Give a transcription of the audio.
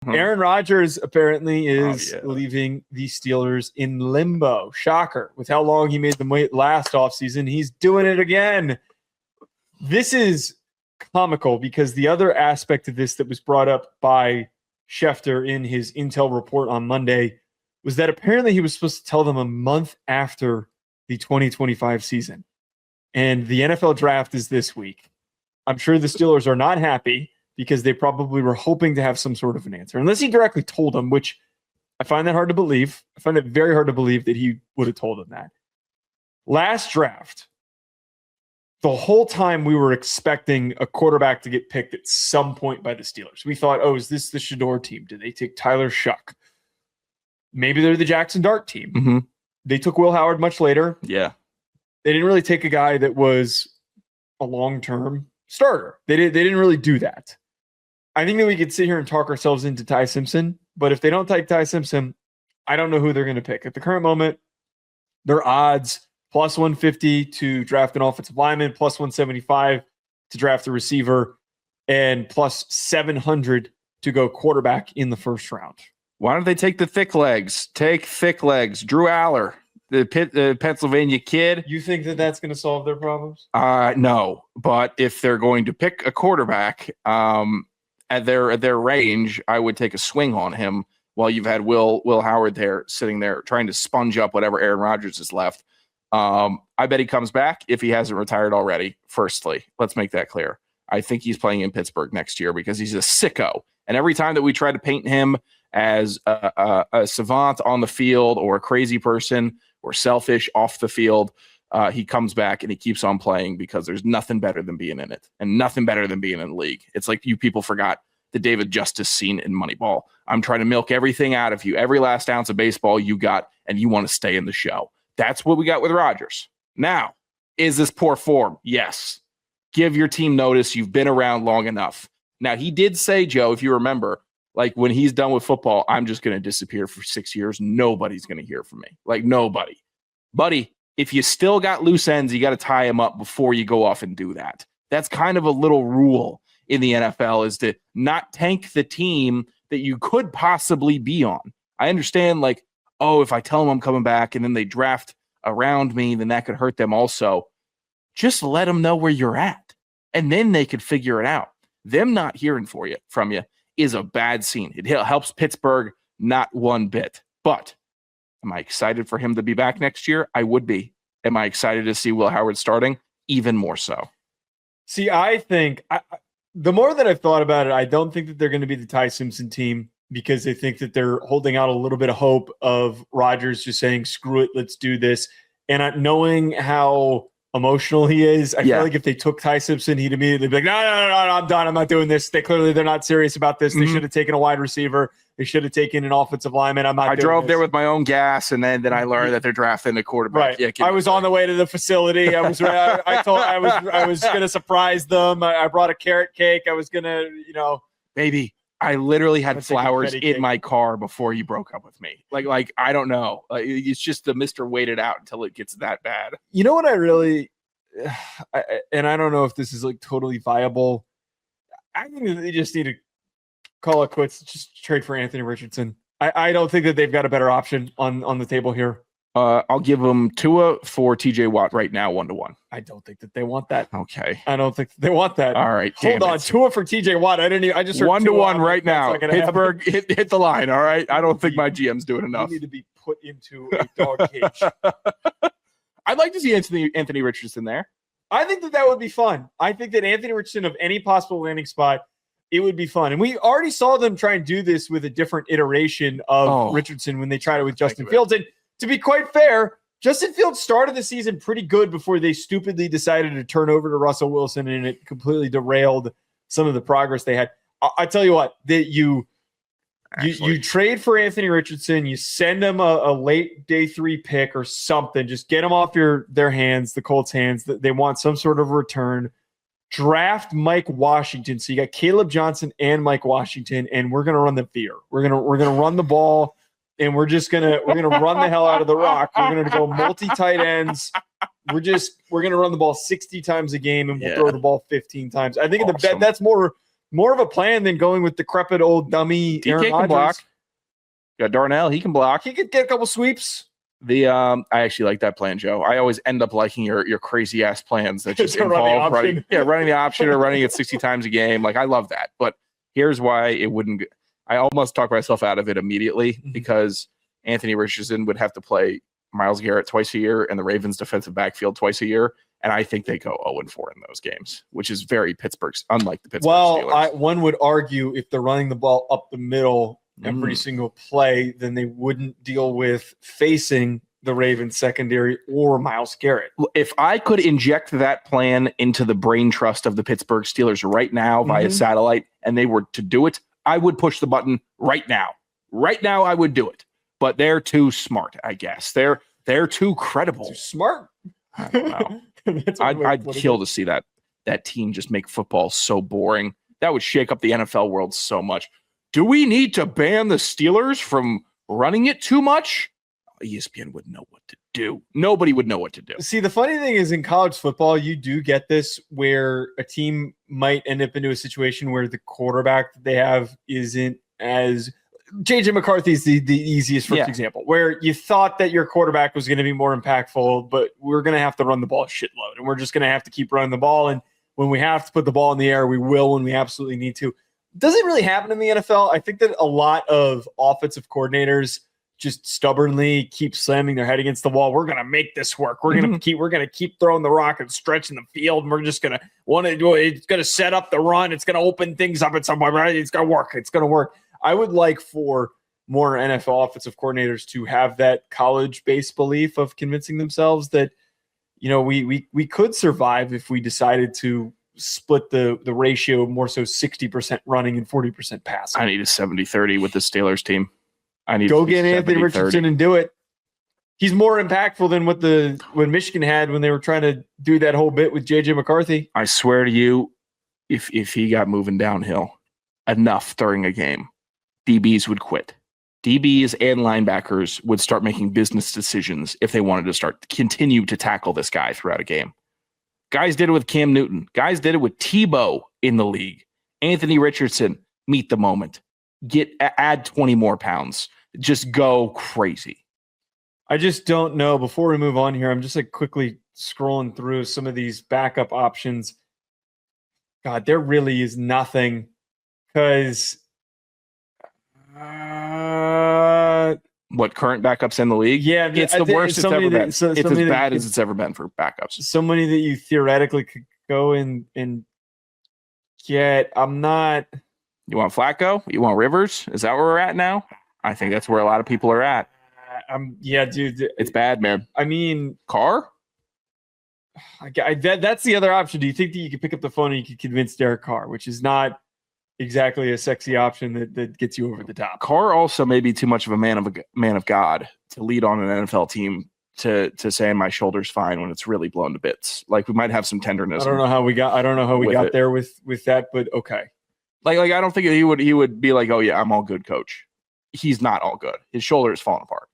Aaron Rodgers apparently is leaving the Steelers in limbo. Shocker. With how long he made them wait last offseason, he's doing it again. This is comical because the other aspect of this that was brought up by Schefter in his intel report on Monday was that apparently he was supposed to tell them a month after the 2025 season. And the NFL draft is this week. I'm sure the Steelers are not happy because they probably were hoping to have some sort of an answer. Unless he directly told them, which I find that hard to believe. I find it very hard to believe that he would have told them that. Last draft, the whole time we were expecting a quarterback to get picked at some point by the Steelers. We thought, is this the Shador team? Did they take Tyler Shuck? Maybe they're the Jackson Dart team. Mm-hmm. They took Will Howard much later. Yeah. They didn't really take a guy that was a long-term starter. They didn't really do that. I think that we could sit here and talk ourselves into Ty Simpson, but if they don't take Ty Simpson, I don't know who they're going to pick. At the current moment, their odds plus 150 to draft an offensive lineman, plus 175 to draft a receiver, and plus 700 to go quarterback in the first round. Why don't they take the thick legs? Take thick legs. Drew Allar, the Pennsylvania kid. You think that that's going to solve their problems? No, but if they're going to pick a quarterback at their range, I would take a swing on him while you've had Will Howard there sitting there trying to sponge up whatever Aaron Rodgers has left. I bet he comes back if he hasn't retired already. Firstly, let's make that clear. I think he's playing in Pittsburgh next year because he's a sicko. And every time that we try to paint him as a savant on the field or a crazy person or selfish off the field, he comes back and he keeps on playing because there's nothing better than being in it and nothing better than being in the league. It's like you people forgot the David Justice scene in Moneyball. I'm trying to milk everything out of you, every last ounce of baseball you got, and you want to stay in the show. That's what we got with Rodgers. Now, is this poor form? Yes. Give your team notice. You've been around long enough. Now, he did say, Joe, if you remember, like when he's done with football, I'm just going to disappear for 6 years. Nobody's going to hear from me. Like nobody. Buddy, if you still got loose ends, you got to tie them up before you go off and do that. That's kind of a little rule in the NFL, is to not tank the team that you could possibly be on. I understand, like, if I tell them I'm coming back and then they draft around me, then that could hurt them also. Just let them know where you're at, and then they could figure it out. Them not hearing from you is a bad scene. It helps Pittsburgh not one bit. But am I excited for him to be back next year? I would be. Am I excited to see Will Howard starting? Even more so. See, I think the more that I've thought about it, I don't think that they're going to be the Ty Simpson team because they think that they're holding out a little bit of hope of Rodgers just saying, screw it, let's do this. And knowing how emotional he is, I feel like if they took Ty Simpson, he'd immediately be like, no, I'm done. I'm not doing this. They're not serious about this. They should have taken a wide receiver. They should have taken an offensive lineman. I drove there with my own gas, and then I learned that they're drafting a quarterback. Right. Yeah, I was on the way to the facility. I was going to surprise them. I brought a carrot cake. I was going to, baby, I literally had flowers in my car before you broke up with me. Like I don't know. Like, it's just the Mr. waited out until it gets that bad. You know what I really, and I don't know if this is like totally viable. I think that they just need to call it quits. Just trade for Anthony Richardson. I don't think that they've got a better option on the table here. I'll give them Tua for TJ Watt right now, 1-1. I don't think that they want that. Okay. I don't think they want that. All right. Hold on. Tua for TJ Watt. I just heard 1-1 right now. Pittsburgh hit the line. All right. I don't think my GM's doing enough. You need to be put into a dog cage. I'd like to see Anthony Richardson there. I think that would be fun. I think that Anthony Richardson of any possible landing spot, it would be fun. And we already saw them try and do this with a different iteration of Richardson when they tried it with Justin Fields. And to be quite fair, Justin Fields started the season pretty good before they stupidly decided to turn over to Russell Wilson, and it completely derailed some of the progress they had. I tell you what, that you trade for Anthony Richardson, you send them a late day 3 pick or something, just get them off their hands, the Colts' hands. They want some sort of return. Draft Mike Washington. So you got Caleb Johnson and Mike Washington, and we're gonna run the veer. We're gonna run the ball. And we're gonna run the hell out of the rock. We're gonna go multi-tight ends. We're gonna run the ball 60 times a game, and we'll throw the ball 15 times. I think that's more more of a plan than going with decrepit old dummy Aaron Rodgers. Can block. Got Darnell. He can block. He could get a couple sweeps. I actually like that plan, Joe. I always end up liking your crazy ass plans that just involve running the option or running it 60 times a game. Like, I love that. But here's why it wouldn't. I almost talked myself out of it immediately because Anthony Richardson would have to play Myles Garrett twice a year and the Ravens defensive backfield twice a year. And I think they go 0-4 in those games, which is very unlike the Pittsburgh Steelers. One would argue if they're running the ball up the middle every single play, then they wouldn't deal with facing the Ravens secondary or Myles Garrett. If I could inject that plan into the brain trust of the Pittsburgh Steelers right now via satellite and they were to do it, I would push the button right now. Right now, I would do it. But they're too smart, I guess. They're too credible. Too smart. I don't know. I'd kill to see that team just make football so boring. That would shake up the NFL world so much. Do we need to ban the Steelers from running it too much? ESPN wouldn't know what to do. Nobody would know what to do. See, the funny thing is in college football, you do get this where a team might end up into a situation where the quarterback that they have isn't as JJ McCarthy is the easiest first example, where you thought that your quarterback was going to be more impactful, but we're going to have to run the ball a shitload, and we're just going to have to keep running the ball. And when we have to put the ball in the air, we will when we absolutely need to. Doesn't really happen in the NFL. I think that a lot of offensive coordinators just stubbornly keep slamming their head against the wall. We're going to make this work. We're going to keep throwing the rock and stretching the field. And we're just going to do it. It's going to set up the run. It's going to open things up at some point. Right? It's going to work. It's going to work. I would like for more NFL offensive coordinators to have that college-based belief of convincing themselves that, we could survive if we decided to split the ratio more so 60% running and 40% passing. I need a 70-30 with the Steelers team. I need go get Anthony Richardson and do it. He's more impactful than what Michigan had when they were trying to do that whole bit with JJ McCarthy. I swear to you, if he got moving downhill enough during a game, DBs would quit. DBs and linebackers would start making business decisions if they wanted to continue to tackle this guy throughout a game. Guys did it with Cam Newton. Guys did it with Tebow in the league. Anthony Richardson, meet the moment. Add 20 more pounds. Just go crazy. I just don't know. Before we move on here, I'm just quickly scrolling through some of these backup options. God, there really is nothing because what current backups in the league? Yeah, it's the worst it's ever been. It's as bad as it's ever been for backups. So many that you theoretically could go and get. I'm not. You want Flacco? You want Rivers? Is that where we're at now? I think that's where a lot of people are at. Yeah, dude. It's bad, man. I mean, Carr? That's the other option. Do you think that you could pick up the phone and you could convince Derek Carr, which is not exactly a sexy option that gets you over the top? Carr also may be too much of a man of God to lead on an NFL team to say my shoulder's fine when it's really blown to bits. Like, we might have some tenderness. I don't know how we got there with that, but okay. Like I don't think he would be like, oh yeah, I'm all good, coach. He's not all good. His shoulder is falling apart.